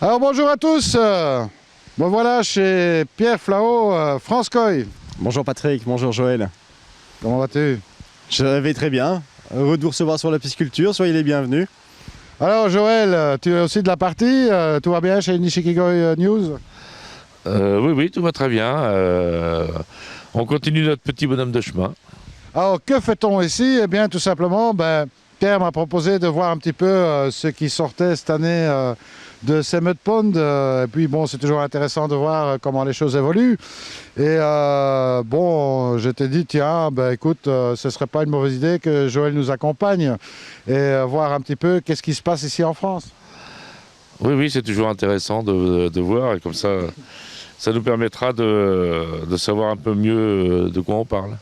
Alors bonjour à tous, bon voilà chez Pierre Flao, France Koi. Bonjour Patrick, bonjour Joël. Comment vas-tu? Je vais très bien, heureux de vous recevoir sur la pisciculture, soyez les bienvenus. Alors Joël, tu es aussi de la partie, tout va bien chez Nishikigoi News? Oui, tout va très bien. On continue notre petit bonhomme de chemin. Alors que fait-on ici? Eh bien tout simplement, Pierre m'a proposé de voir un petit peu ce qui sortait cette année de ces mud ponds. Et puis bon, c'est toujours intéressant de voir comment les choses évoluent. Et bon, je t'ai dit, tiens, écoute, ce serait pas une mauvaise idée que Joël nous accompagne et voir un petit peu qu'est-ce qui se passe ici en France. Oui, c'est toujours intéressant de voir. Et comme ça nous permettra de savoir un peu mieux de quoi on parle.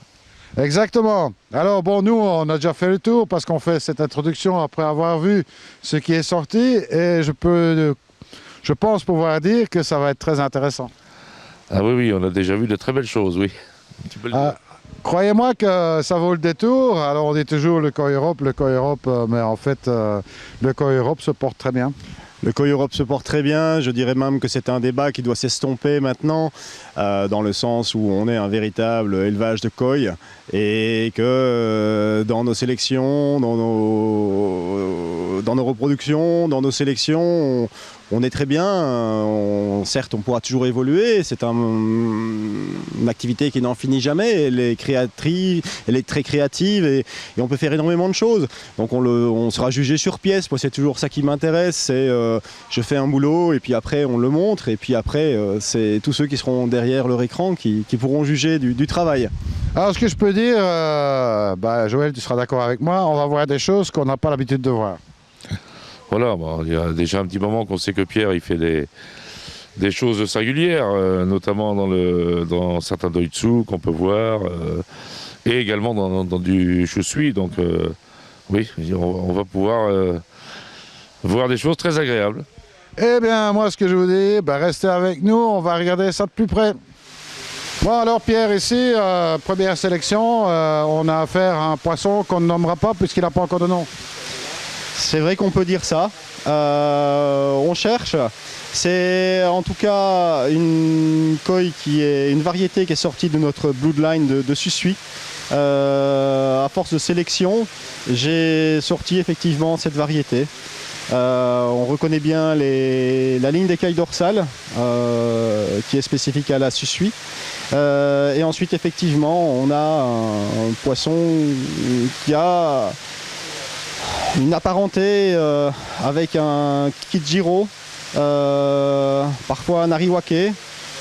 Exactement. Alors bon, nous, on a déjà fait le tour parce qu'on fait cette introduction après avoir vu ce qui est sorti et je pense pouvoir dire que ça va être très intéressant. Ah oui, on a déjà vu de très belles choses, oui. Tu peux le dire. Croyez-moi que ça vaut le détour. Alors on dit toujours le Koi Europe, mais en fait, le Koi Europe se porte très bien. Le Koi Europe se porte très bien, je dirais même que c'est un débat qui doit s'estomper maintenant, dans le sens où on est un véritable élevage de koi et que dans nos sélections, dans nos reproductions, dans nos sélections, on est très bien. Certes, on pourra toujours évoluer, c'est une activité qui n'en finit jamais, elle est créatrice, elle est très créative et on peut faire énormément de choses. Donc on sera jugé sur pièce, moi c'est toujours ça qui m'intéresse, c'est je fais un boulot et puis après on le montre et puis après c'est tous ceux qui seront derrière leur écran qui pourront juger du travail. Alors ce que je peux dire, Joël, tu seras d'accord avec moi, on va voir des choses qu'on n'a pas l'habitude de voir. Voilà, il y a déjà un petit moment qu'on sait que Pierre il fait des choses singulières, notamment dans certains doitsu qu'on peut voir, et également dans du shusui. Donc oui, on va pouvoir voir des choses très agréables. Eh bien, moi, ce que je vous dis, restez avec nous, on va regarder ça de plus près. Bon, alors Pierre, ici, première sélection, on a affaire à un poisson qu'on ne nommera pas puisqu'il n'a pas encore de nom. C'est vrai qu'on peut dire ça. On cherche. C'est en tout cas une koi qui est une variété qui est sortie de notre bloodline de Susui. À force de sélection, j'ai sorti effectivement cette variété. On reconnaît bien la ligne d'écailles dorsales qui est spécifique à la Susui. Et ensuite, effectivement, on a un poisson qui a une apparenté avec un Kijiro, parfois un Ariwake,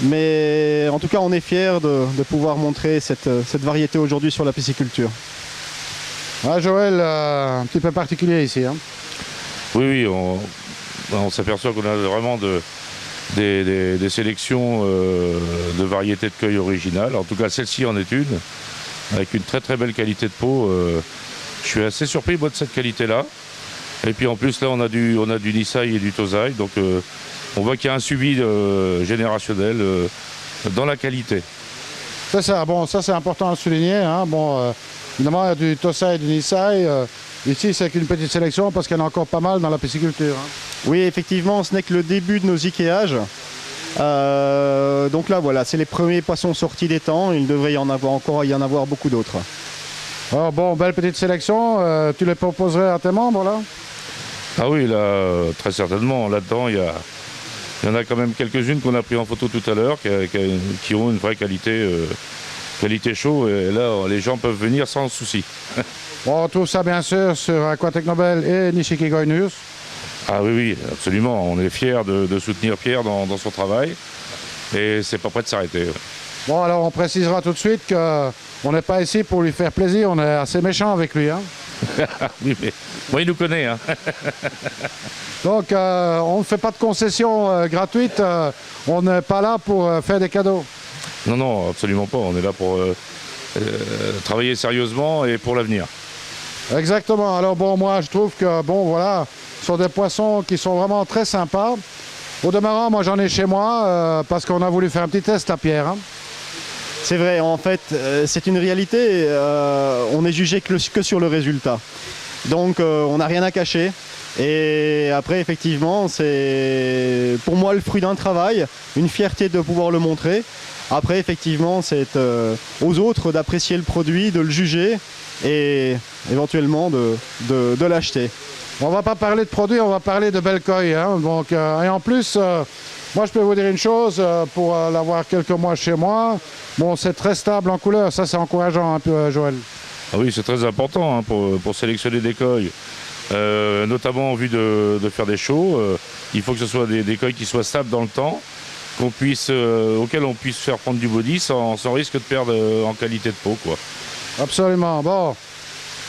mais en tout cas on est fiers de pouvoir montrer cette variété aujourd'hui sur la pisciculture. Joël, un petit peu particulier ici. Hein. Oui, on s'aperçoit qu'on a vraiment des sélections de variétés de koi originales. En tout cas celle-ci en est une, avec une très belle qualité de peau. Je suis assez surpris moi, de cette qualité-là. Et puis en plus là on a du Nisai et du Tozai, donc on voit qu'il y a un suivi générationnel dans la qualité. C'est ça, bon ça c'est important à souligner. Hein. Bon, évidemment il y a du Tozai et du Nisai. Ici c'est qu'une petite sélection parce qu'il y en a encore pas mal dans la pisciculture. Hein. Oui effectivement, ce n'est que le début de nos ickéages. Donc là voilà, c'est les premiers poissons sortis des temps, il devrait y en avoir beaucoup d'autres. Alors bon, belle petite sélection, tu les proposerais à tes membres là? Ah oui, là, très certainement. Là-dedans, il y en a quand même quelques-unes qu'on a pris en photo tout à l'heure, qui ont une vraie qualité chaud. Et là, les gens peuvent venir sans souci. Bon, on trouve ça bien sûr sur Aquatechnobel et Nishikigoi News. Ah oui, absolument. On est fiers de soutenir Pierre dans son travail. Et c'est pas prêt de s'arrêter. Bon, alors on précisera tout de suite qu'on n'est pas ici pour lui faire plaisir, on est assez méchant avec lui. Hein. Oui, mais moi, il nous connaît. Hein. Donc, on ne fait pas de concessions gratuites, on n'est pas là pour faire des cadeaux. Non, absolument pas. On est là pour travailler sérieusement et pour l'avenir. Exactement. Alors bon, moi, je trouve que, bon, voilà, ce sont des poissons qui sont vraiment très sympas. Au demeurant, moi, j'en ai chez moi parce qu'on a voulu faire un petit test à Pierre. Hein. C'est vrai, en fait, c'est une réalité. On est jugé que sur le résultat. Donc, on n'a rien à cacher. Et après, effectivement, c'est pour moi le fruit d'un travail, une fierté de pouvoir le montrer. Après, effectivement, c'est aux autres d'apprécier le produit, de le juger et éventuellement de l'acheter. On va pas parler de produits, on va parler de belles coilles. Hein. Donc, et en plus, moi je peux vous dire une chose, pour l'avoir quelques mois chez moi, bon, c'est très stable en couleur, ça c'est encourageant un peu, Joël. Ah oui, c'est très important hein, pour sélectionner des coilles, notamment en vue de faire des shows. Il faut que ce soit des coilles qui soient stables dans le temps, auxquelles on puisse faire prendre du body sans risque de perdre en qualité de peau, quoi. Absolument. Bon,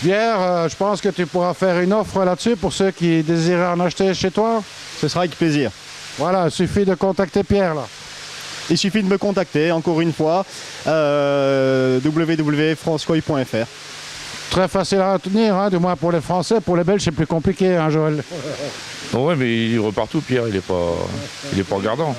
Pierre, je pense que tu pourras faire une offre là-dessus pour ceux qui désirent en acheter chez toi. Ce sera avec plaisir. Voilà, il suffit de contacter Pierre là. Il suffit de me contacter, encore une fois, www.francecoy.fr. Très facile à retenir, hein, du moins pour les Français. Pour les Belges, c'est plus compliqué, hein, Joël. Bon, ouais, mais il repart tout, Pierre, il est pas regardant.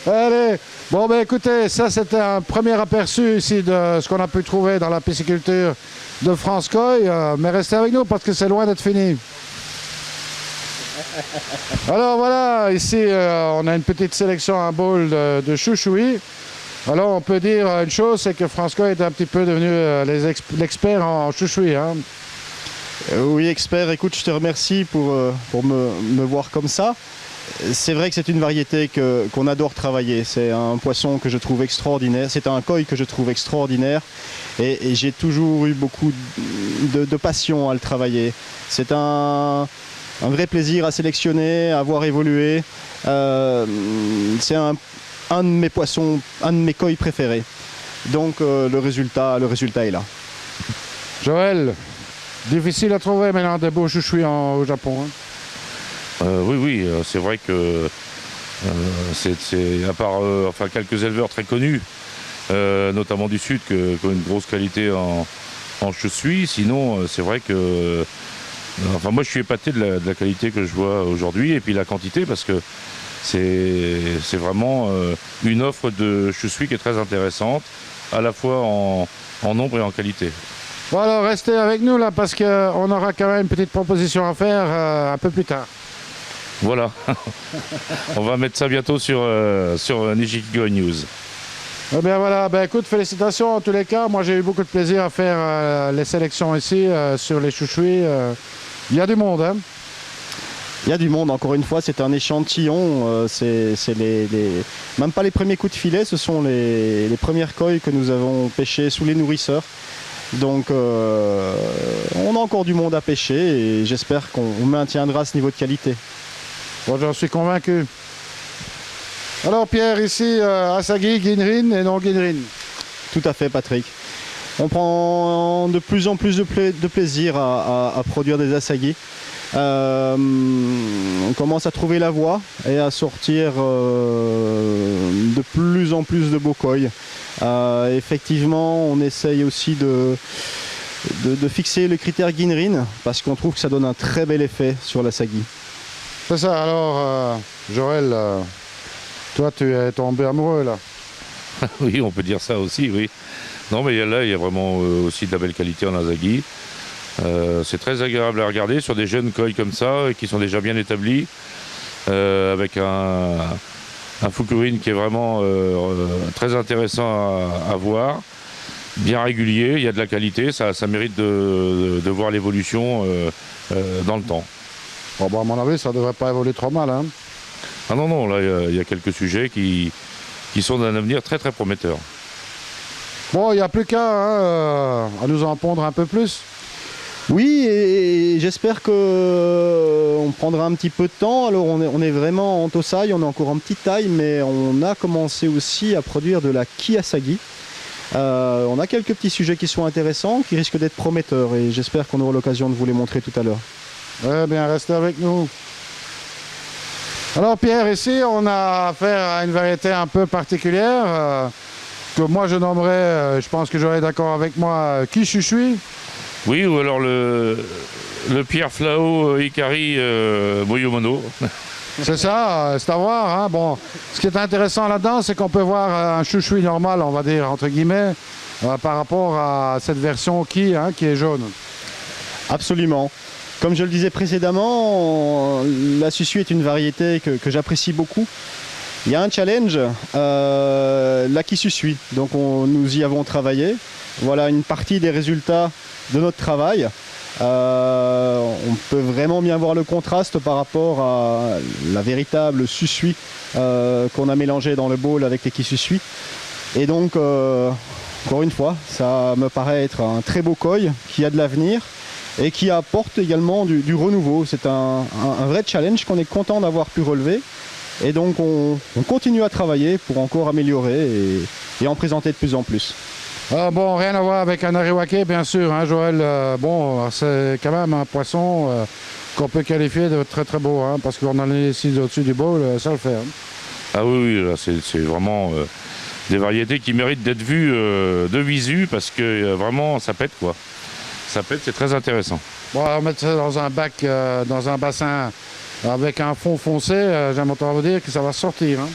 Allez, bon ben écoutez, ça c'était un premier aperçu ici de ce qu'on a pu trouver dans la pisciculture de Francecoy, mais restez avec nous parce que c'est loin d'être fini. Alors voilà, ici on a une petite sélection, un bowl de chouchouis. Alors on peut dire une chose, c'est que Francecoy est un petit peu devenu l'expert en chouchouis. Hein. Oui, expert, écoute, je te remercie pour me voir comme ça. C'est vrai que c'est une variété qu'on adore travailler. C'est un poisson que je trouve extraordinaire. C'est un koi que je trouve extraordinaire. Et j'ai toujours eu beaucoup de passion à le travailler. C'est un vrai plaisir à sélectionner, à voir évoluer. C'est un de mes poissons, un de mes koi préférés. Donc le résultat est là. Joël, difficile à trouver maintenant des beaux chouchouis au Japon. Hein. Oui, c'est vrai que c'est à part enfin, quelques éleveurs très connus, notamment du sud, qui ont une grosse qualité en chouchouis. Sinon, c'est vrai que enfin, moi je suis épaté de la qualité que je vois aujourd'hui et puis la quantité parce que c'est vraiment une offre de chouchouis qui est très intéressante, à la fois en nombre et en qualité. Bon alors restez avec nous là parce qu'on aura quand même une petite proposition à faire un peu plus tard. Voilà, on va mettre ça bientôt sur Nijiki News. Eh bien voilà, ben écoute, félicitations en tous les cas. Moi j'ai eu beaucoup de plaisir à faire les sélections ici sur les chouchouis. Il y a du monde, hein. Il y a du monde, encore une fois, c'est un échantillon. C'est même pas les premiers coups de filet, ce sont les premières coilles que nous avons pêchées sous les nourrisseurs. Donc on a encore du monde à pêcher et j'espère qu'on maintiendra ce niveau de qualité. Bon, j'en suis convaincu. Alors Pierre, ici, Asagi, Ginrin et non Ginrin. Tout à fait, Patrick. On prend de plus en plus de plaisir à produire des Asagi. On commence à trouver la voie et à sortir de plus en plus de beaux koi. Effectivement, on essaye aussi de fixer le critère Ginrin parce qu'on trouve que ça donne un très bel effet sur l'Asagi. C'est ça, alors Joël, toi tu es tombé amoureux là. Oui, on peut dire ça aussi, oui. Non, mais là, il y a vraiment aussi de la belle qualité en Asagi. C'est très agréable à regarder sur des jeunes koi comme ça, qui sont déjà bien établis, avec un fukurin qui est vraiment très intéressant à voir, bien régulier, il y a de la qualité, ça mérite de voir l'évolution dans le temps. Bon, bah, à mon avis, ça ne devrait pas évoluer trop mal. Hein. Ah non, là, il y a quelques sujets qui sont d'un avenir très très prometteur. Bon, il n'y a plus qu'à à nous en pondre un peu plus. Oui, et j'espère qu'on prendra un petit peu de temps. Alors on est vraiment en Tosai, on est encore en petite taille, mais on a commencé aussi à produire de la Kiasagi. On a quelques petits sujets qui sont intéressants, qui risquent d'être prometteurs, et j'espère qu'on aura l'occasion de vous les montrer tout à l'heure. Eh bien, restez avec nous. Alors Pierre, ici on a affaire à une variété un peu particulière, que moi je nommerais, je pense que j'aurais d'accord avec moi, Kishishui. Oui, ou alors le Pierre Flao Ikari Moyomono. C'est ça, c'est à voir. Hein. Bon, ce qui est intéressant là-dedans, c'est qu'on peut voir un chouchoui normal, on va dire, entre guillemets, par rapport à cette version qui est jaune. Absolument. Comme je le disais précédemment, la Susui est une variété que j'apprécie beaucoup. Il y a un challenge, la qui Susui. Donc nous y avons travaillé. Voilà une partie des résultats de notre travail. On peut vraiment bien voir le contraste par rapport à la véritable Susui qu'on a mélangé dans le bowl avec les qui Susui. Et donc, encore une fois, ça me paraît être un très beau koi qui a de l'avenir et qui apporte également du renouveau. C'est un vrai challenge qu'on est content d'avoir pu relever. Et donc, on continue à travailler pour encore améliorer et en présenter de plus en plus. Bon, rien à voir avec un ariwake, bien sûr, hein, Joël. Bon, c'est quand même un poisson qu'on peut qualifier de très très beau, hein, parce qu'on en est ici au-dessus du bowl, ça le fait. Hein. Ah oui, là, c'est vraiment des variétés qui méritent d'être vues de visu, parce que vraiment, ça pète, quoi. Ça pète, c'est très intéressant. Bon, on va mettre ça dans un bac, dans un bassin avec un fond foncé, j'aime autant vous dire que ça va sortir. Hein.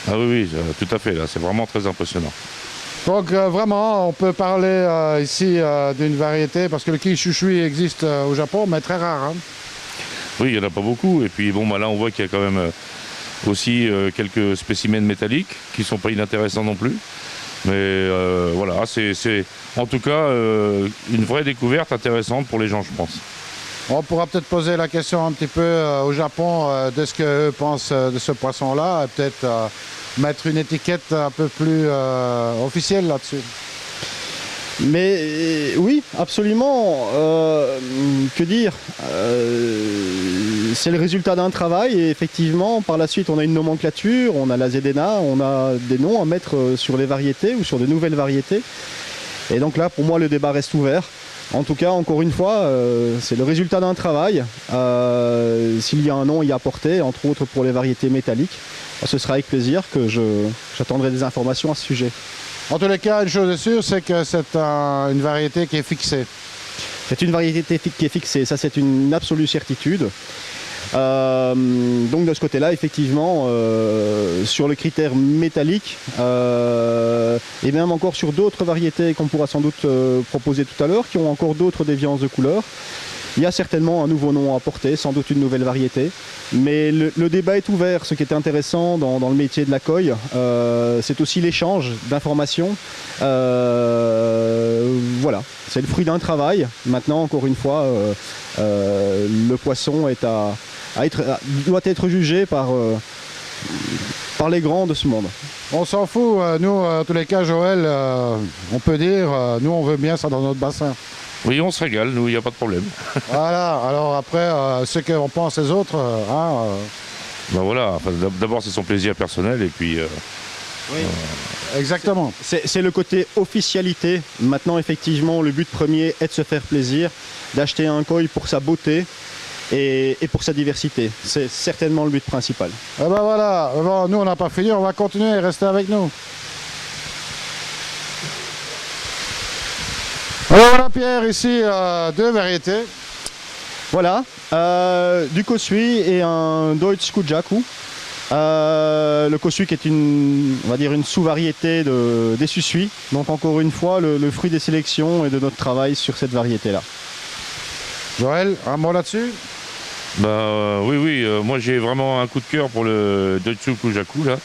Ah oui, tout à fait, là, c'est vraiment très impressionnant. Donc vraiment, on peut parler ici d'une variété, parce que le ki Susui existe au Japon, mais très rare. Hein. Oui, il n'y en a pas beaucoup. Et puis bon, bah, là, on voit qu'il y a quand même aussi quelques spécimens métalliques qui ne sont pas inintéressants non plus. Mais voilà, c'est en tout cas une vraie découverte intéressante pour les gens, je pense. On pourra peut-être poser la question un petit peu au Japon de ce qu'eux pensent de ce poisson-là, et peut-être mettre une étiquette un peu plus officielle là-dessus. Mais oui, absolument. Que dire c'est le résultat d'un travail et effectivement, par la suite, on a une nomenclature, on a la ZNA, on a des noms à mettre sur les variétés ou sur de nouvelles variétés. Et donc là, pour moi, le débat reste ouvert. En tout cas, encore une fois, c'est le résultat d'un travail. S'il y a un nom y apporté, entre autres pour les variétés métalliques, ce sera avec plaisir que j'attendrai des informations à ce sujet. En tous les cas, une chose est sûre, c'est que c'est une variété qui est fixée. C'est une variété qui est fixée, ça c'est une absolue certitude. Donc de ce côté-là, effectivement, sur le critère métallique, et même encore sur d'autres variétés qu'on pourra sans doute proposer tout à l'heure, qui ont encore d'autres déviances de couleurs, il y a certainement un nouveau nom à apporter, sans doute une nouvelle variété. Mais le débat est ouvert. Ce qui est intéressant dans le métier de la koi, c'est aussi l'échange d'informations. Voilà, c'est le fruit d'un travail. Maintenant, encore une fois, le poisson doit être jugé par les grands de ce monde. On s'en fout. Nous, en tous les cas, Joël, on peut dire, nous, on veut bien ça dans notre bassin. Oui, on se régale, nous, il n'y a pas de problème. Voilà, alors après, ce qu'on pense les autres, Ben voilà, enfin, d'abord c'est son plaisir personnel et puis... Oui. Exactement. C'est le côté officialité. Maintenant, effectivement, le but premier est de se faire plaisir, d'acheter un koi pour sa beauté et pour sa diversité. C'est certainement le but principal. Et ben voilà, bon, nous on n'a pas fini, on va continuer et rester avec nous. Alors voilà Pierre, ici deux variétés. Voilà, du Kosui et un Deutsch Kujaku. Le Kosui qui est on va dire une sous-variété des Susui. Donc encore une fois, le fruit des sélections et de notre travail sur cette variété-là. Joël, un mot là-dessus? Oui, moi j'ai vraiment un coup de cœur pour le Deutsch Kujaku là.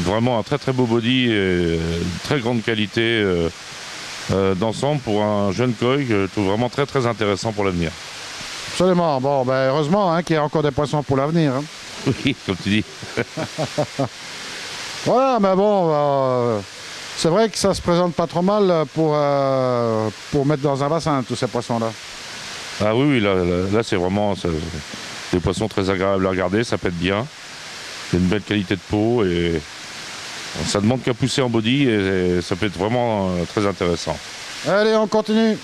Vraiment un très très beau body et très grande qualité d'ensemble pour un jeune koi que je trouve vraiment très très intéressant pour l'avenir. Absolument, bon ben heureusement qu'il y a encore des poissons pour l'avenir. Hein. Oui, comme tu dis. Voilà, mais bon, c'est vrai que ça se présente pas trop mal pour mettre dans un bassin tous ces poissons-là. Ah oui, là c'est vraiment des poissons très agréables à regarder, ça pète bien. C'est une belle qualité de peau et ça demande qu'à pousser en body et ça peut être vraiment très intéressant. Allez, on continue.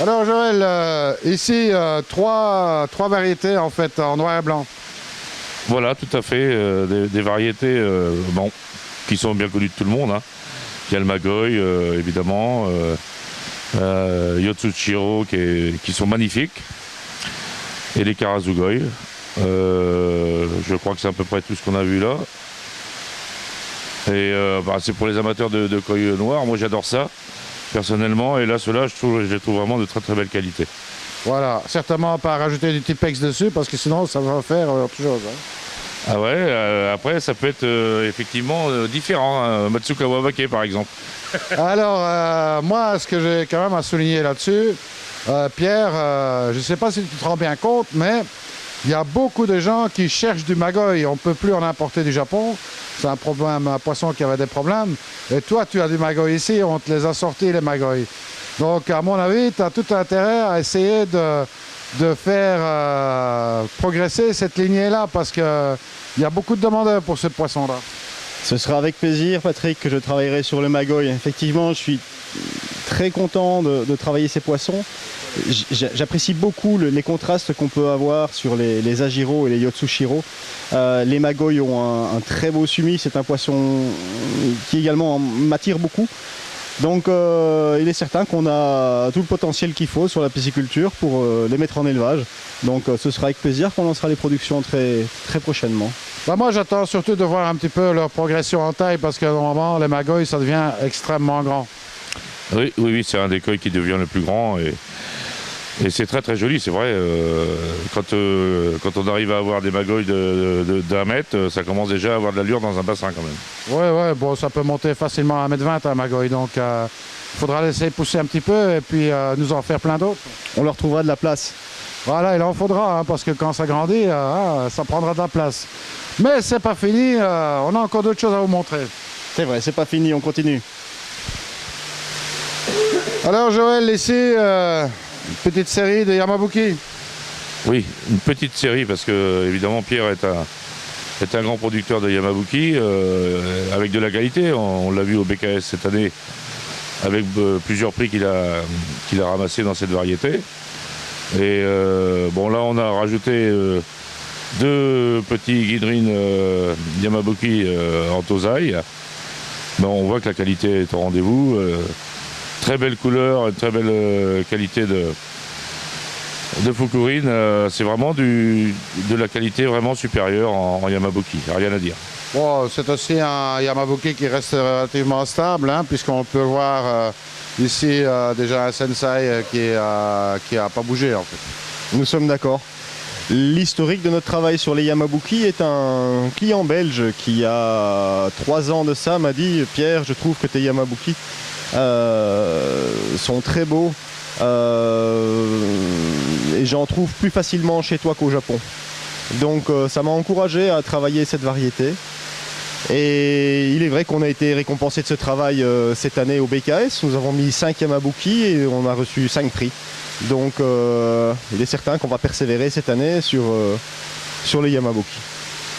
Alors Joël, ici trois variétés en fait en noir et blanc. Voilà, tout à fait, des variétés qui sont bien connues de tout le monde. Hein. Il y a le Magoi évidemment, Yotsuchiro qui sont magnifiques et les Karazugoi. Je crois que c'est à peu près tout ce qu'on a vu là. Et c'est pour les amateurs de koi noir, moi j'adore ça. personnellement. Et là, ceux-là, je les trouve vraiment de très très belle qualité. Voilà, certainement pas rajouter du Tipex dessus parce que sinon ça va faire autre chose. Hein. Ah ouais, après ça peut être effectivement différent, hein. Matsuka Wabake par exemple. Alors, moi, ce que j'ai quand même à souligner là-dessus, Pierre, je ne sais pas si tu te rends bien compte, mais il y a beaucoup de gens qui cherchent du magoi. On ne peut plus en importer du Japon. C'est un problème, un poisson qui avait des problèmes. Et toi, tu as du magoi ici, on te les a sortis, les magoi. Donc, à mon avis, tu as tout intérêt à essayer de faire progresser cette lignée-là parce qu'il y a beaucoup de demandeurs pour ce poisson-là. Ce sera avec plaisir, Patrick, que je travaillerai sur le magoi. Effectivement, je suis très content de travailler ces poissons. J'apprécie beaucoup les contrastes qu'on peut avoir sur les Ajiro et les Yotsushiro. Les magoi ont un très beau sumi. C'est un poisson qui également m'attire beaucoup. Donc il est certain qu'on a tout le potentiel qu'il faut sur la pisciculture pour les mettre en élevage. Donc ce sera avec plaisir qu'on lancera les productions très, très prochainement. Bah moi j'attends surtout de voir un petit peu leur progression en taille parce que normalement les magoi ça devient extrêmement grand. Oui, c'est un des koi qui devient le plus grand et c'est très très joli, c'est vrai. Quand on arrive à avoir des magoi d'1 mètre, ça commence déjà à avoir de l'allure dans un bassin quand même. Ouais, bon ça peut monter facilement à 1,20 m un magoi, donc il faudra laisser pousser un petit peu et puis nous en faire plein d'autres. On leur trouvera de la place. Voilà, il en faudra, hein, parce que quand ça grandit, ça prendra de la place. Mais c'est pas fini, on a encore d'autres choses à vous montrer. C'est vrai, c'est pas fini, on continue. Alors Joël, ici, une petite série de Yamabuki. Oui, une petite série parce que évidemment Pierre est un grand producteur de Yamabuki avec de la qualité. On l'a vu au BKS cette année avec plusieurs prix qu'il a ramassés dans cette variété. Et bon là on a rajouté 2 petits Ginrin Yamabuki en Tozai. Mais on voit que la qualité est au rendez-vous. Très belle couleur, très belle qualité de Fukurin. C'est vraiment de la qualité vraiment supérieure en Yamabuki, rien à dire. Bon, c'est aussi un Yamabuki qui reste relativement stable, hein, puisqu'on peut voir ici déjà un Sensei qui a pas bougé en fait. Nous sommes d'accord. L'historique de notre travail sur les Yamabuki est un client belge qui, il y a 3 ans de ça, m'a dit « Pierre, je trouve que tes Yamabuki sont très beaux et j'en trouve plus facilement chez toi qu'au Japon. » Donc ça m'a encouragé à travailler cette variété. Et il est vrai qu'on a été récompensé de ce travail cette année au BKS. Nous avons mis 5 Yamabuki et on a reçu 5 prix. Donc il est certain qu'on va persévérer cette année sur les Yamabuki.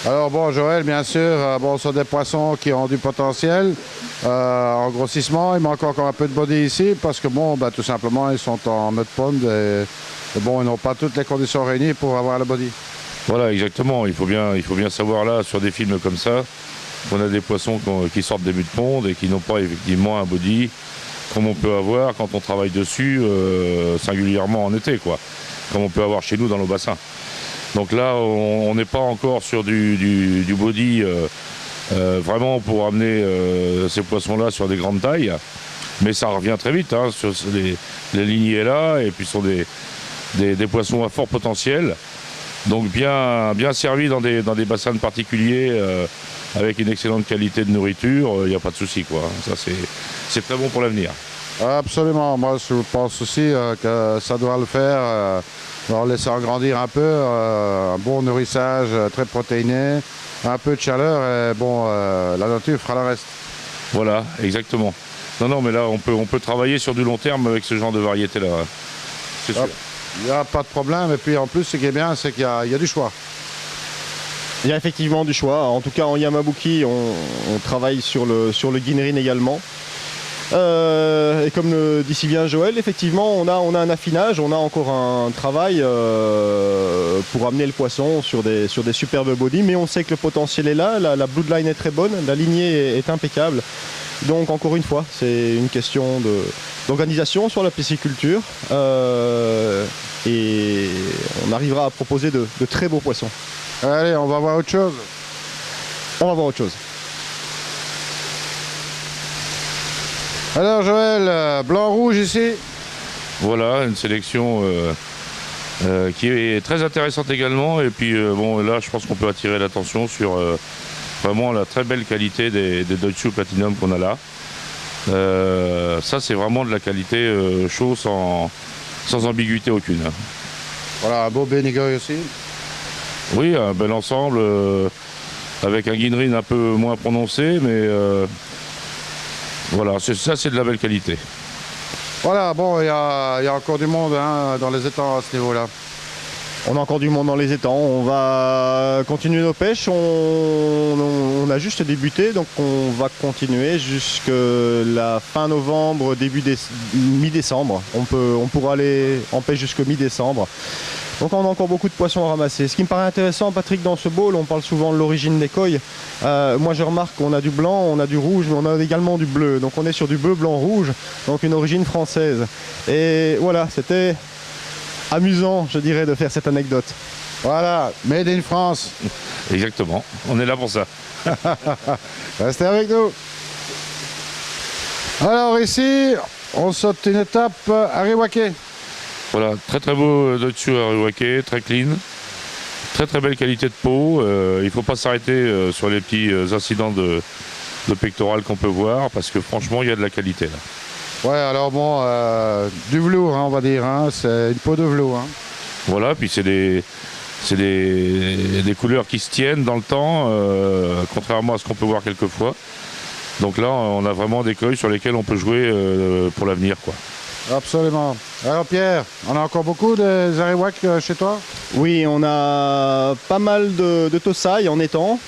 Alors bon Joël, bien sûr, bon, ce sont des poissons qui ont du potentiel en grossissement. Il manque encore un peu de body ici parce que bon, tout simplement ils sont en mud pond et bon, ils n'ont pas toutes les conditions réunies pour avoir le body. Voilà, exactement. Il faut bien savoir là, sur des films comme ça, qu'on a des poissons qui sortent des mud pond et qui n'ont pas effectivement un body comme on peut avoir quand on travaille dessus, singulièrement en été, quoi, comme on peut avoir chez nous dans nos bassins. Donc là, on n'est pas encore sur du body vraiment pour amener ces poissons-là sur des grandes tailles, mais ça revient très vite, hein, sur les lignées là, et puis ce sont des poissons à fort potentiel, donc bien servis dans des bassins particuliers, avec une excellente qualité de nourriture, il n'y a pas de souci, quoi. Ça c'est très bon pour l'avenir. Absolument, moi je pense aussi que ça doit le faire, en laissant grandir un peu, un bon nourrissage très protéiné, un peu de chaleur et bon, la nature fera le reste. Voilà, exactement. Non, mais là on peut travailler sur du long terme avec ce genre de variété-là, hein. C'est sûr. Il n'y a pas de problème et puis en plus ce qui est bien c'est qu'il y a du choix. Il y a effectivement du choix. En tout cas en Yamabuki, on travaille sur le Ginrin également. Et comme le dit si bien Joël, effectivement on a un affinage, on a encore un travail pour amener le poisson sur des superbes bodies, mais on sait que le potentiel est là, la bloodline est très bonne, la lignée est impeccable. Donc encore une fois, c'est une question d'organisation sur la pisciculture et on arrivera à proposer de très beaux poissons. Allez, on va voir autre chose. On va voir autre chose. Alors Joël, blanc-rouge ici. Voilà, une sélection qui est très intéressante également. Et puis bon, là, je pense qu'on peut attirer l'attention sur vraiment la très belle qualité des Deutsche Platinum qu'on a là. Ça, c'est vraiment de la qualité chaud sans ambiguïté aucune. Voilà, un beau Benigoy aussi. Oui, un bel ensemble avec un Guinrin un peu moins prononcé, mais voilà, ça c'est de la belle qualité. Voilà, bon, il y a encore du monde hein, dans les étangs à ce niveau-là. On a encore du monde dans les étangs, on va continuer nos pêches, on a juste débuté, donc on va continuer jusqu'à la fin novembre, mi-décembre. On pourra aller en pêche jusqu'au mi-décembre. Donc on a encore beaucoup de poissons à ramasser. Ce qui me paraît intéressant, Patrick, dans ce bowl, on parle souvent de l'origine des koi. Moi je remarque qu'on a du blanc, on a du rouge, mais on a également du bleu. Donc on est sur du bleu, blanc, rouge, donc une origine française. Et voilà, c'était amusant, je dirais, de faire cette anecdote. Voilà, Made in France. Exactement, on est là pour ça. Restez avec nous. Alors ici, on saute une étape Ariwake. Voilà, très très beau Deutsche Ariwake, très clean. Très très belle qualité de peau. Il ne faut pas s'arrêter sur les petits incidents de pectoral qu'on peut voir, parce que franchement, il y a de la qualité là. Ouais, alors bon, du velours, hein, on va dire, hein, c'est une peau de velours. Hein. Voilà, puis c'est des couleurs qui se tiennent dans le temps, contrairement à ce qu'on peut voir quelquefois. Donc là, on a vraiment des koi sur lesquels on peut jouer pour l'avenir, quoi. Absolument. Alors Pierre, on a encore beaucoup de Ariwak chez toi? Oui, on a pas mal de Tosai en étang.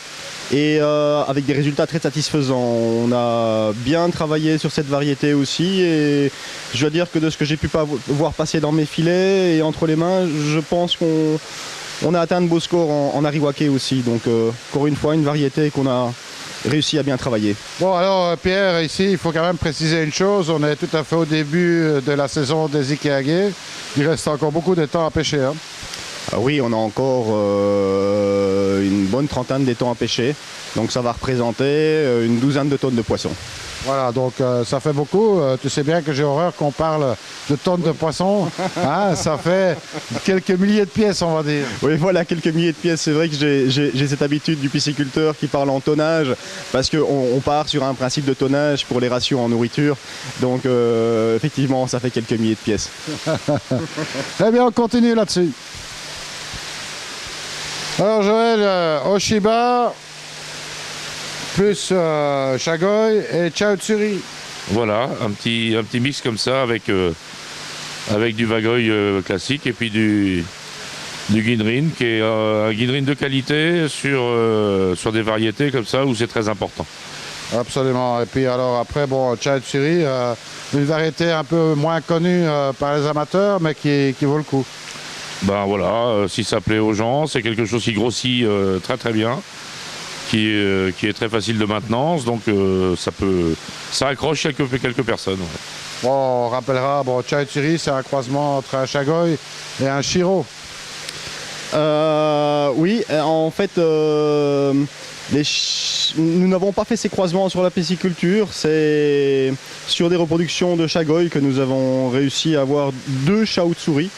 Et avec des résultats très satisfaisants. On a bien travaillé sur cette variété aussi, et je dois dire que de ce que j'ai pu voir passer dans mes filets et entre les mains, je pense qu'on a atteint de beaux scores en Ariwake aussi. Donc encore une fois, une variété qu'on a réussi à bien travailler. Bon alors Pierre, ici il faut quand même préciser une chose, on est tout à fait au début de la saison des Ikeage. Il reste encore beaucoup de temps à pêcher. Hein. Oui, on a encore une bonne trentaine d'étangs à pêcher, donc ça va représenter une douzaine de tonnes de poissons. Voilà, donc ça fait beaucoup. Tu sais bien que j'ai horreur qu'on parle de tonnes de poissons. Hein, ça fait quelques milliers de pièces, on va dire. Oui, voilà, quelques milliers de pièces. C'est vrai que j'ai cette habitude du pisciculteur qui parle en tonnage, parce qu'on part sur un principe de tonnage pour les ratios en nourriture. Donc effectivement, ça fait quelques milliers de pièces. Eh bien, on continue là-dessus. Alors Joël, Oshiba, plus Shagoi et Chaotsuri. Voilà, un petit mix comme ça avec du Wagoi classique et puis du Guinrin, qui est un Guinrin de qualité sur des variétés comme ça où c'est très important. Absolument. Et puis alors après, bon, Chaotsuri, une variété un peu moins connue par les amateurs, mais qui vaut le coup. Ben voilà, si ça plaît aux gens, c'est quelque chose qui grossit très très bien, qui est très facile de maintenance, donc ça accroche quelques personnes. Ouais. Bon, on rappellera, bon, Chaotsuri, c'est un croisement entre un Shagoi et un Shiro. Oui, en fait, nous n'avons pas fait ces croisements sur la pisciculture, c'est sur des reproductions de Shagoi que nous avons réussi à avoir 2 Chaotsuri.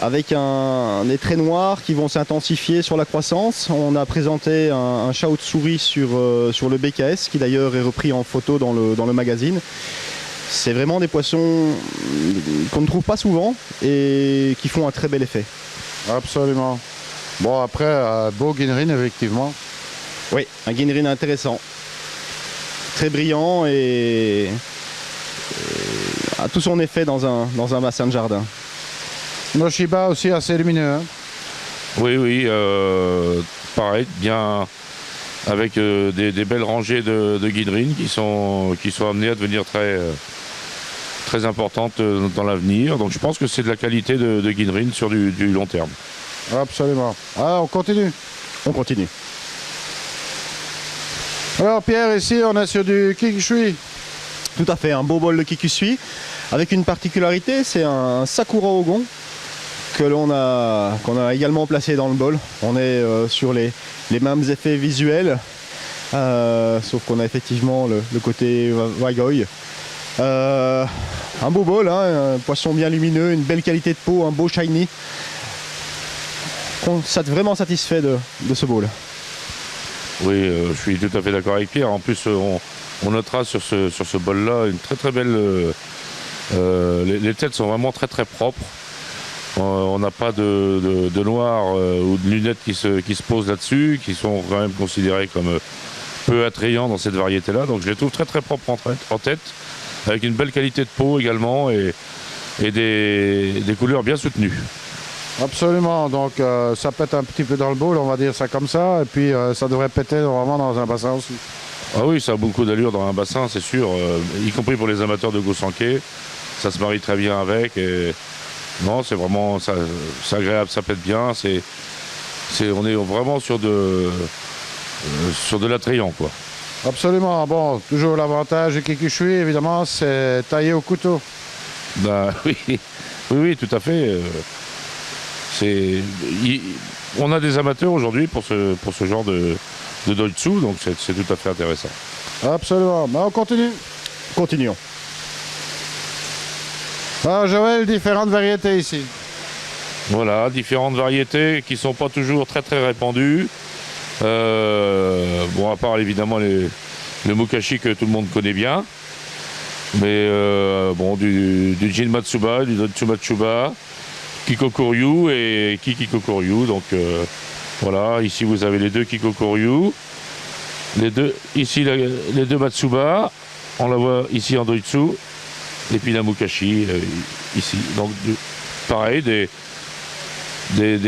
Avec des traits noirs qui vont s'intensifier sur la croissance. On a présenté un Chaotsuri sur le BKS, qui d'ailleurs est repris en photo dans le magazine. C'est vraiment des poissons qu'on ne trouve pas souvent et qui font un très bel effet. Absolument. Bon, après, beau Guinrin, effectivement. Oui, un Guinrin intéressant. Très brillant et a tout son effet dans un bassin de jardin. Noshiba aussi assez lumineux. Hein. Oui, pareil, bien avec des belles rangées de Guinrin qui sont amenées à devenir très importantes dans l'avenir. Donc je pense que c'est de la qualité de Guinrin sur du long terme. Absolument. Alors on continue. On continue. Alors Pierre, ici on est sur du Kikushui. Tout à fait, un beau bol de Kikusui, avec une particularité, c'est un Sakura Ogon qu'on a également placé dans le bol. On est sur les mêmes effets visuels, sauf qu'on a effectivement le côté Wagoi. Un beau bol, hein, un poisson bien lumineux, une belle qualité de peau, un beau shiny. Vraiment satisfait de ce bol. Oui, je suis tout à fait d'accord avec Pierre. En plus, on notera sur ce bol-là une très très belle... les têtes sont vraiment très très propres. On n'a pas de noir ou de lunettes qui se posent là-dessus, qui sont quand même considérés comme peu attrayants dans cette variété-là. Donc je les trouve très très propres en tête, avec une belle qualité de peau également et des couleurs bien soutenues. Absolument, donc ça pète un petit peu dans le bowl, on va dire ça comme ça, et puis ça devrait péter vraiment dans un bassin aussi. Ah oui, ça a beaucoup d'allure dans un bassin, c'est sûr, y compris pour les amateurs de Gossanké. Ça se marie très bien avec. Et... Non, c'est vraiment c'est agréable, ça pète bien. On est vraiment sur de l'attrayant, quoi. Absolument, bon, toujours l'avantage du Kikushui, évidemment, c'est taillé au couteau. Bah oui, tout à fait. On a des amateurs aujourd'hui pour ce genre de Doitsu, donc c'est tout à fait intéressant. Absolument, mais on continue. Continuons. Alors Joël, différentes variétés ici. Voilà, différentes variétés qui ne sont pas toujours très très répandues. Bon, à part évidemment le Mukashi que tout le monde connaît bien. Mais bon, du Jin Matsuba, du Doitsu Matsuba, Kikokuryu et Kikikokuryu. Donc voilà, ici vous avez les deux Kikokuryu. Ici les deux Matsuba. On la voit ici en Doitsu. Et puis la Mukashi ici. Donc pareil, des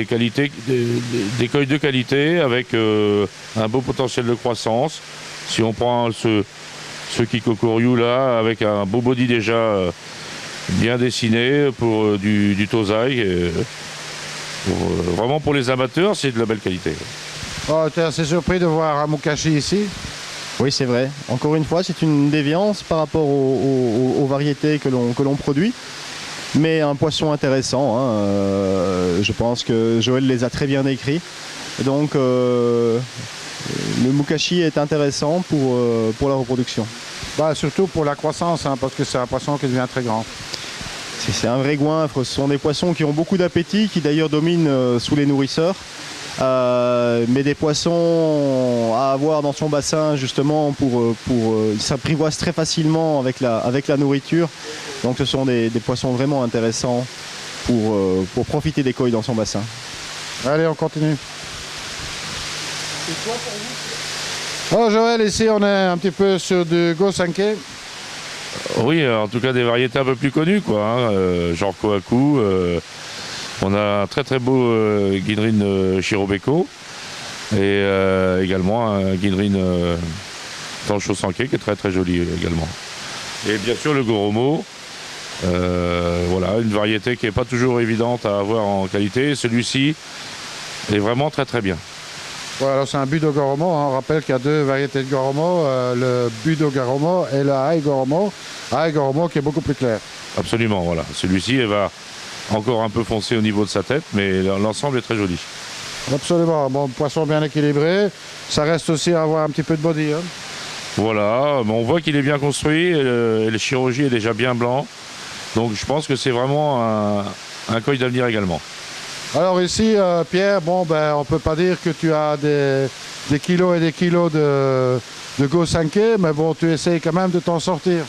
qualités, des koi de qualité avec un beau potentiel de croissance. Si on prend ce Kikokuryu là, avec un beau body déjà bien dessiné pour du Tozai. Vraiment pour les amateurs, c'est de la belle qualité. Oh, tu es assez surpris de voir un Mukashi ici? Oui, c'est vrai. Encore une fois, c'est une déviance par rapport aux variétés que l'on produit. Mais un poisson intéressant. Hein. Je pense que Joël les a très bien décrits. Donc, le Mukashi est intéressant pour la reproduction. Bah, surtout pour la croissance, hein, parce que c'est un poisson qui devient très grand. C'est un vrai goinfre. Ce sont des poissons qui ont beaucoup d'appétit, qui d'ailleurs dominent sous les nourrisseurs. Mais des poissons à avoir dans son bassin justement ils s'apprivoisent très facilement avec la nourriture. Donc ce sont des poissons vraiment intéressants pour profiter des koi dans son bassin. Allez, on continue. Oh Joël, ici on est un petit peu sur du Gossanké. Oui, en tout cas des variétés un peu plus connues, quoi, hein, genre Kohaku. On a un très très beau Ginrin Shirobeko et également un Ginrin Tansho Sanke qui est très très joli également. Et bien sûr le Goromo, voilà, une variété qui n'est pas toujours évidente à avoir en qualité. Celui-ci est vraiment très très bien. Voilà, c'est un Budo Goromo, hein. On rappelle qu'il y a deux variétés de Goromo, le Budo Goromo et le Ai Goromo. Ai Goromo qui est beaucoup plus clair. Absolument, voilà. Celui-ci va encore un peu foncé au niveau de sa tête, mais l'ensemble est très joli. Absolument, bon, poisson bien équilibré. Ça reste aussi à avoir un petit peu de body. Hein. Voilà, on voit qu'il est bien construit, et le chirurgie est déjà bien blanc. Donc je pense que c'est vraiment un koi d'avenir également. Alors ici, Pierre, bon, ben, on ne peut pas dire que tu as des kilos et des kilos de Gossanké, mais bon, tu essayes quand même de t'en sortir.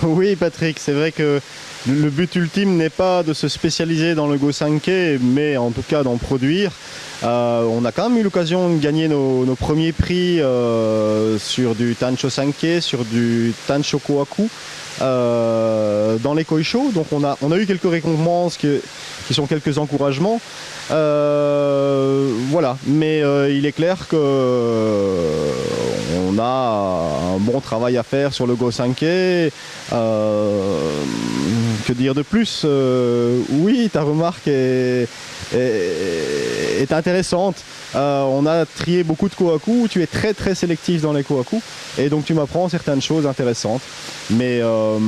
Oui, Patrick, c'est vrai que le but ultime n'est pas de se spécialiser dans le Gossanké, mais en tout cas d'en produire. On a quand même eu l'occasion de gagner nos premiers prix sur du Tansho Sanke, sur du Tansho Kohaku dans les koi show. Donc on a eu quelques récompenses qui sont quelques encouragements. Voilà, mais il est clair que on a un bon travail à faire sur le Gossanké. Que dire de plus? Oui, ta remarque est intéressante. On a trié beaucoup de Kohaku, tu es très très sélectif dans les Kohaku et donc tu m'apprends certaines choses intéressantes. Mais bon,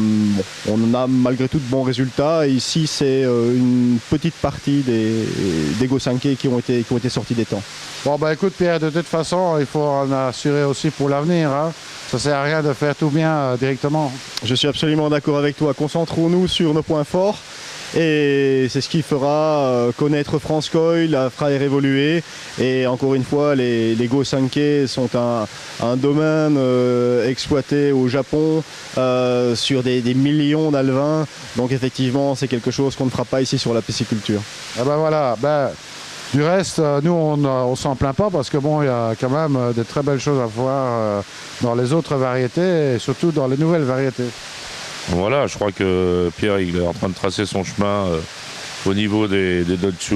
on a malgré tout de bons résultats. Et ici c'est une petite partie des Gossanké qui ont été sortis des temps. Bon, bah écoute Pierre, de toute façon, il faut en assurer aussi pour l'avenir. Hein. Ça ne sert à rien de faire tout bien directement. Je suis absolument d'accord avec toi. Concentrons-nous sur nos points forts. Et c'est ce qui fera connaître France Coil, la fera évoluer. Et encore une fois, les Go 5K sont un domaine exploité au Japon sur des millions d'alevins. Donc effectivement, c'est quelque chose qu'on ne fera pas ici sur la pisciculture. Ah ben voilà, du reste, nous on s'en plaint pas parce que bon, il y a quand même de très belles choses à voir dans les autres variétés et surtout dans les nouvelles variétés. Voilà, je crois que Pierre il est en train de tracer son chemin au niveau des Dotsu.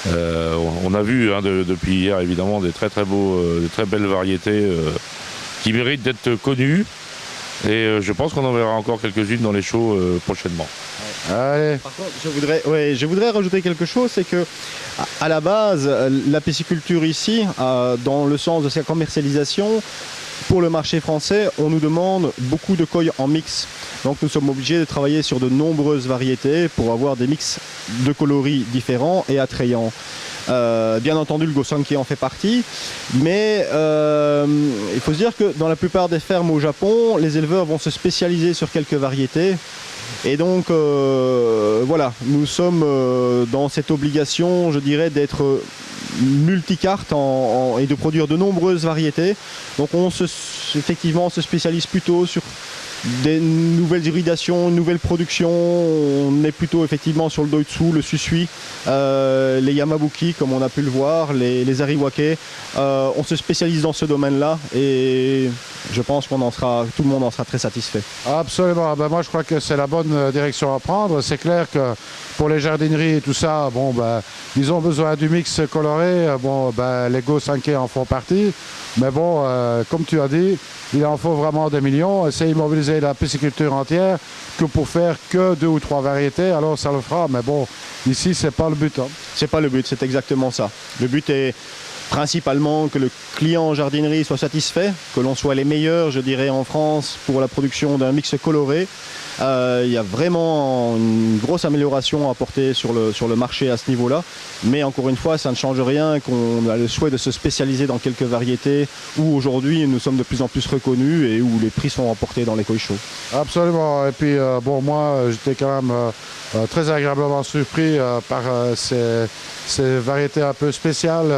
On a vu depuis hier évidemment des très belles variétés qui méritent d'être connues. Et je pense qu'on en verra encore quelques-unes dans les shows prochainement. Allez. Par contre, je voudrais rajouter quelque chose, c'est que à la base, la pisciculture ici, dans le sens de sa commercialisation, pour le marché français, on nous demande beaucoup de koi en mix. Donc nous sommes obligés de travailler sur de nombreuses variétés pour avoir des mix de coloris différents et attrayants. Bien entendu, le Go 5K en fait partie, mais il faut se dire que dans la plupart des fermes au Japon, les éleveurs vont se spécialiser sur quelques variétés. Et donc voilà, nous sommes dans cette obligation, je dirais, d'être multicarte et de produire de nombreuses variétés. Donc effectivement, on se spécialise plutôt sur des nouvelles hybridations, une nouvelle production. On est plutôt effectivement sur le Doitsu, le Susui, les Yamabuki comme on a pu le voir, les Ariwake. On se spécialise dans ce domaine-là et je pense tout le monde en sera très satisfait. Absolument, moi je crois que c'est la bonne direction à prendre. C'est clair que pour les jardineries et tout ça, ils ont besoin du mix coloré. Les Go 5K en font partie. Mais bon, comme tu as dit, il en faut vraiment des millions. C'est immobiliser la pisciculture entière que pour faire que 2 ou 3 variétés. Alors ça le fera, mais bon, ici c'est pas le but. Hein. C'est pas le but, c'est exactement ça. Le but est principalement que le client en jardinerie soit satisfait, que l'on soit les meilleurs, je dirais, en France pour la production d'un mix coloré. Il y a vraiment une grosse amélioration à apporter sur le marché à ce niveau-là. Mais encore une fois, ça ne change rien qu'on a le souhait de se spécialiser dans quelques variétés où aujourd'hui nous sommes de plus en plus reconnus et où les prix sont remportés dans les koi shows. Absolument. Et puis moi j'étais quand même très agréablement surpris par ces variétés un peu spéciales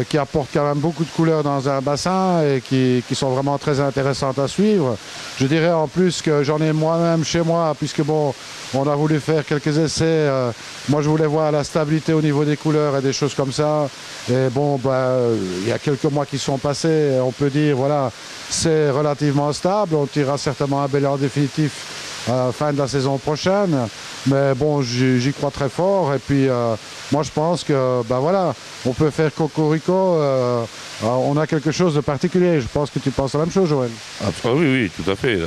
qui apportent quand même beaucoup de couleurs dans un bassin et qui sont vraiment très intéressantes à suivre. Je dirais en plus que j'en ai moi-même chez moi, puisque on a voulu faire quelques essais. Moi je voulais voir la stabilité au niveau des couleurs et des choses comme ça. Et il y a quelques mois qui sont passés, et on peut dire voilà, c'est relativement stable. On tirera certainement un bilan définitif à la fin de la saison prochaine. Mais bon, j'y crois très fort. Et puis moi je pense que on peut faire cocorico. On a quelque chose de particulier. Je pense que tu penses la même chose, Joël. Ah, oui, tout à fait.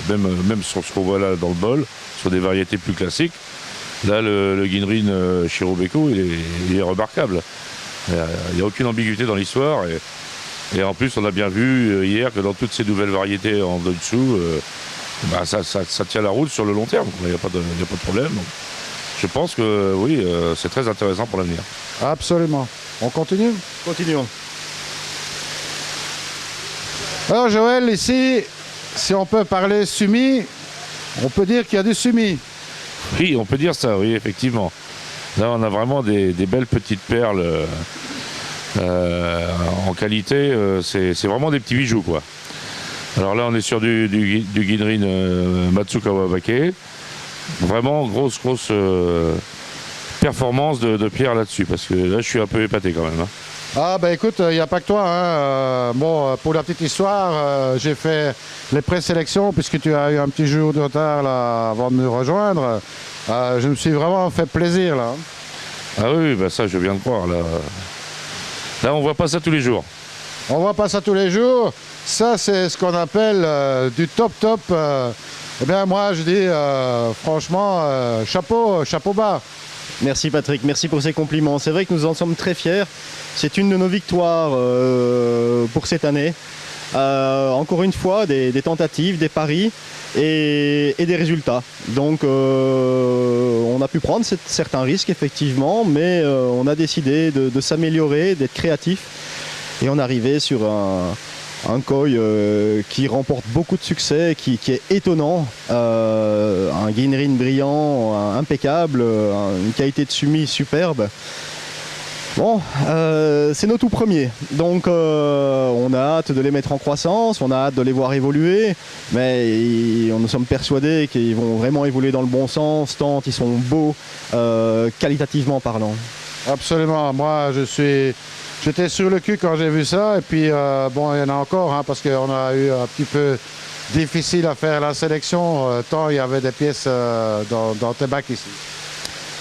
Même sur ce qu'on voit là dans le bol, sur des variétés plus classiques, là le Ginrin Shirobeko, il est remarquable. Il n'y a aucune ambiguïté dans l'histoire. Et en plus, on a bien vu hier que dans toutes ces nouvelles variétés en dessous, ça tient la route sur le long terme. Il n'y a pas de problème. Donc, je pense que oui, c'est très intéressant pour l'avenir. Absolument. On continue ? Continuons. Alors Joël, ici, si on peut parler sumi, on peut dire qu'il y a du sumi. Oui, on peut dire ça, oui, effectivement. Là, on a vraiment des belles petites perles en qualité. C'est vraiment des petits bijoux, quoi. Alors là, on est sur du Ginrin Matsukawa Bake. Vraiment grosse performance de Pierre là-dessus, parce que là, je suis un peu épaté quand même. Hein. Ah écoute, il n'y a pas que toi. Hein. Pour la petite histoire, j'ai fait les présélections, puisque tu as eu un petit jour de retard là, avant de nous rejoindre. Je me suis vraiment fait plaisir là. Ah oui, ça je viens de croire. Là, on voit pas ça tous les jours. On voit pas ça tous les jours. Ça, c'est ce qu'on appelle du top. Eh bien, moi, je dis franchement, chapeau bas. Merci Patrick, merci pour ces compliments. C'est vrai que nous en sommes très fiers. C'est une de nos victoires pour cette année. Encore une fois, des tentatives, des paris. et des résultats. Donc on a pu prendre certains risques effectivement, mais on a décidé de s'améliorer, d'être créatif et on est arrivé sur un koi qui remporte beaucoup de succès, qui est étonnant, un Ginrin brillant, impeccable, une qualité de sumi superbe. Bon, c'est nos tout premiers, donc on a hâte de les mettre en croissance, on a hâte de les voir évoluer, mais nous sommes persuadés qu'ils vont vraiment évoluer dans le bon sens, tant ils sont beaux, qualitativement parlant. Absolument, moi j'étais sur le cul quand j'ai vu ça, et puis bon, il y en a encore, hein, parce qu'on a eu un petit peu difficile à faire la sélection, tant il y avait des pièces dans tes bacs ici.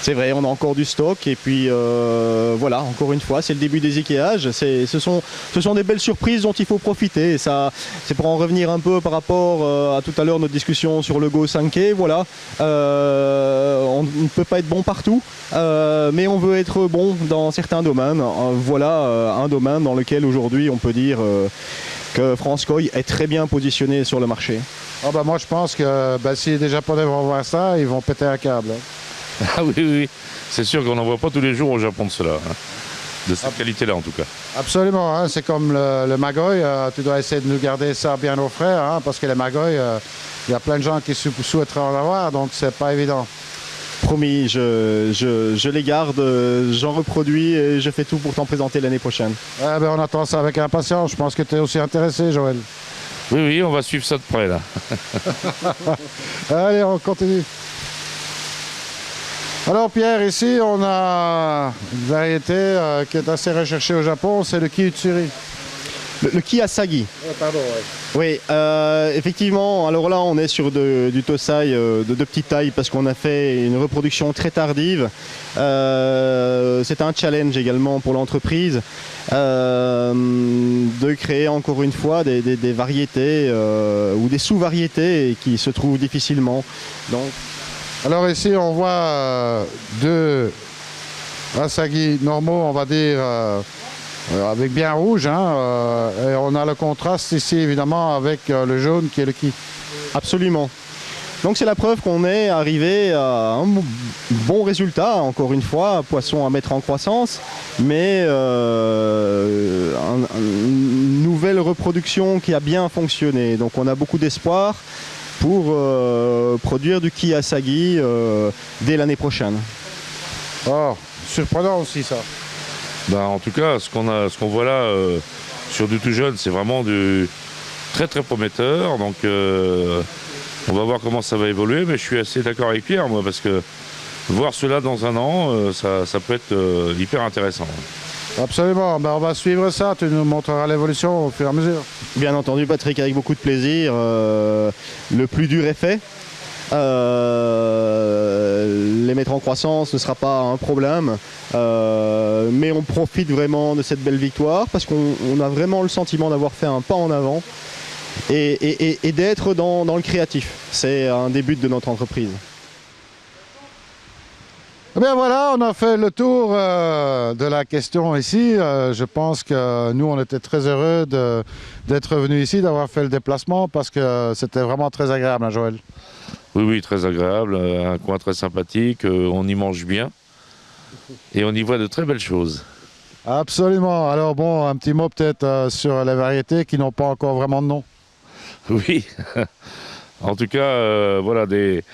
C'est vrai, on a encore du stock et puis voilà, encore une fois, c'est le début des équages. Ce sont des belles surprises dont il faut profiter. Et ça, c'est pour en revenir un peu par rapport à tout à l'heure notre discussion sur le Go 5K. Voilà, on ne peut pas être bon partout, mais on veut être bon dans certains domaines. Voilà un domaine dans lequel aujourd'hui on peut dire que France Koi est très bien positionné sur le marché. Oh bah moi je pense que si les Japonais vont voir ça, ils vont péter un câble. Hein. Ah oui, oui, c'est sûr qu'on n'en voit pas tous les jours au Japon de cela, hein. De cette qualité-là en tout cas. Absolument, hein. C'est comme le Magoi, tu dois essayer de nous garder ça bien au frais, hein, parce que les Magoi, il y a plein de gens qui souhaiteraient en avoir, donc c'est pas évident. Promis, je les garde, j'en reproduis et je fais tout pour t'en présenter l'année prochaine. On attend ça avec impatience, je pense que tu es aussi intéressé, Joël. Oui, oui, on va suivre ça de près là. Allez, on continue. Alors Pierre, ici on a une variété qui est assez recherchée au Japon, c'est le Ki-Utsuri. Le Kiyasagi. Pardon, ouais. Oui, effectivement, alors là on est sur du Tosai de petite taille parce qu'on a fait une reproduction très tardive. C'est un challenge également pour l'entreprise de créer encore une fois des variétés ou des sous-variétés qui se trouvent difficilement. Donc, alors ici on voit deux Asagi normaux, on va dire, avec bien rouge, hein, et on a le contraste ici évidemment avec le jaune qui est le Ki. Absolument. Donc c'est la preuve qu'on est arrivé à un bon résultat, encore une fois, poisson à mettre en croissance, mais une nouvelle reproduction qui a bien fonctionné. Donc on a beaucoup d'espoir pour produire du Kiyasagi dès l'année prochaine. Oh, surprenant aussi ça. En tout cas, ce qu'on voit là sur du tout jeune, c'est vraiment du très très prometteur. Donc on va voir comment ça va évoluer, mais je suis assez d'accord avec Pierre, moi, parce que voir cela dans un an, ça peut être hyper intéressant. Absolument, on va suivre ça, tu nous montreras l'évolution au fur et à mesure. Bien entendu Patrick, avec beaucoup de plaisir. Le plus dur est fait. Les mettre en croissance ne sera pas un problème, mais on profite vraiment de cette belle victoire parce qu'on a vraiment le sentiment d'avoir fait un pas en avant et d'être dans le créatif. C'est un des buts de notre entreprise. Eh bien voilà, on a fait le tour de la question ici. Je pense que nous, on était très heureux d'être venus ici, d'avoir fait le déplacement parce que c'était vraiment très agréable, hein, Joël. Oui, oui, très agréable, un coin très sympathique, on y mange bien et on y voit de très belles choses. Absolument. Alors bon, un petit mot peut-être sur les variétés qui n'ont pas encore vraiment de nom. Oui, en tout cas, voilà, des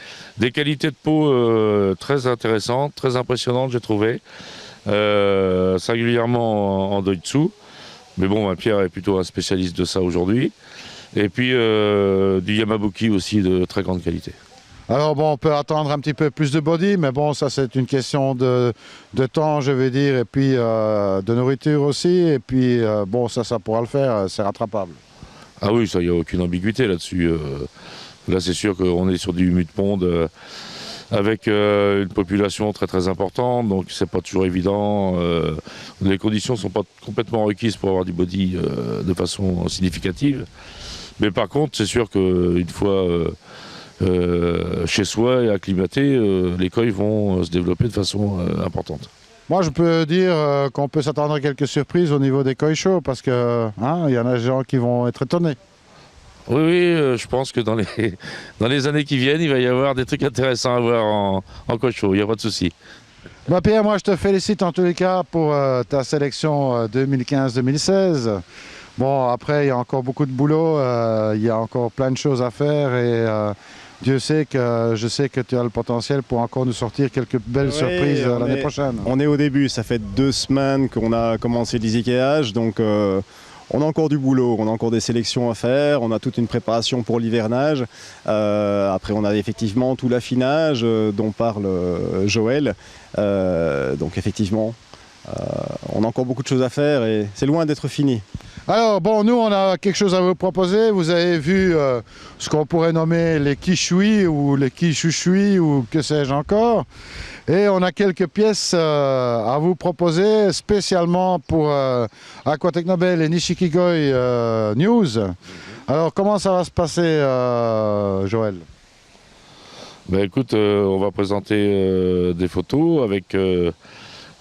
qualités de peau très intéressantes, très impressionnantes, j'ai trouvé, singulièrement en Doitsu. Mais bon, Pierre est plutôt un spécialiste de ça aujourd'hui. Et puis du Yamabuki aussi de très grande qualité. Alors bon, on peut attendre un petit peu plus de body, mais bon, ça c'est une question de temps, je vais dire, et puis de nourriture aussi. Et puis bon, ça pourra le faire, c'est rattrapable. Ah oui, ça, il n'y a aucune ambiguïté là-dessus. Là, c'est sûr qu'on est sur du humus de ponde avec une population très très importante, donc c'est pas toujours évident. Les conditions ne sont pas complètement requises pour avoir du body de façon significative. Mais par contre, c'est sûr qu'une fois chez soi et acclimaté, les koi vont se développer de façon importante. Moi, je peux dire qu'on peut s'attendre à quelques surprises au niveau des koi shows parce que il y en a des gens qui vont être étonnés. Oui, je pense que dans les années qui viennent, il va y avoir des trucs intéressants à voir en cochon, il n'y a pas de souci. Bah Pierre, moi je te félicite en tous les cas pour ta sélection 2015-2016. Bon, après, il y a encore beaucoup de boulot, il y a encore plein de choses à faire et Dieu sait que je sais que tu as le potentiel pour encore nous sortir quelques belles surprises l'année prochaine. On est au début, ça fait 2 semaines qu'on a commencé les équages, donc on a encore du boulot, on a encore des sélections à faire, on a toute une préparation pour l'hivernage. Après, on a effectivement tout l'affinage dont parle Joël. Donc effectivement, on a encore beaucoup de choses à faire et c'est loin d'être fini. Alors bon, nous on a quelque chose à vous proposer. Vous avez vu ce qu'on pourrait nommer les quichouis ou les quichouchui ou que sais-je encore. Et on a quelques pièces à vous proposer spécialement pour Aquatech Nobel et Nishikigoi News. Alors comment ça va se passer, Joël? Ben écoute, on va présenter des photos avec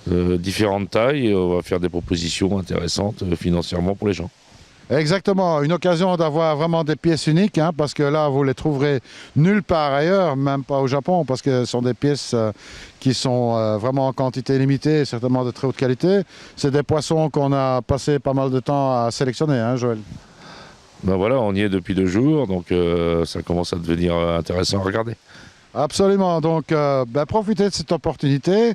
différentes tailles et on va faire des propositions intéressantes financièrement pour les gens. Exactement, une occasion d'avoir vraiment des pièces uniques, hein, parce que là, vous les trouverez nulle part ailleurs, même pas au Japon, parce que ce sont des pièces qui sont vraiment en quantité limitée, certainement de très haute qualité. C'est des poissons qu'on a passé pas mal de temps à sélectionner, hein, Joël? Ben voilà, on y est depuis 2 jours, donc ça commence à devenir intéressant à regarder. Absolument, donc profitez de cette opportunité.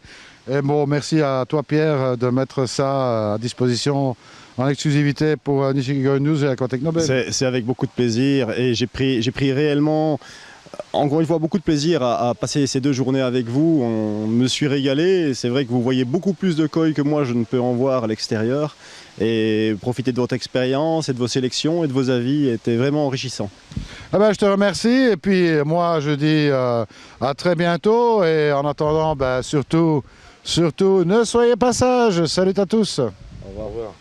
Et bon, merci à toi Pierre de mettre ça à disposition en exclusivité pour Nishikigoi News et Aquatech Nobel. C'est avec beaucoup de plaisir et j'ai pris réellement, encore une fois, beaucoup de plaisir à passer ces 2 journées avec vous. On me suis régalé. C'est vrai que vous voyez beaucoup plus de koi que moi, je ne peux en voir à l'extérieur. Et profiter de votre expérience et de vos sélections et de vos avis était vraiment enrichissant. Ah ben, je te remercie et puis moi je dis à très bientôt et en attendant surtout ne soyez pas sages. Salut à tous. Au revoir.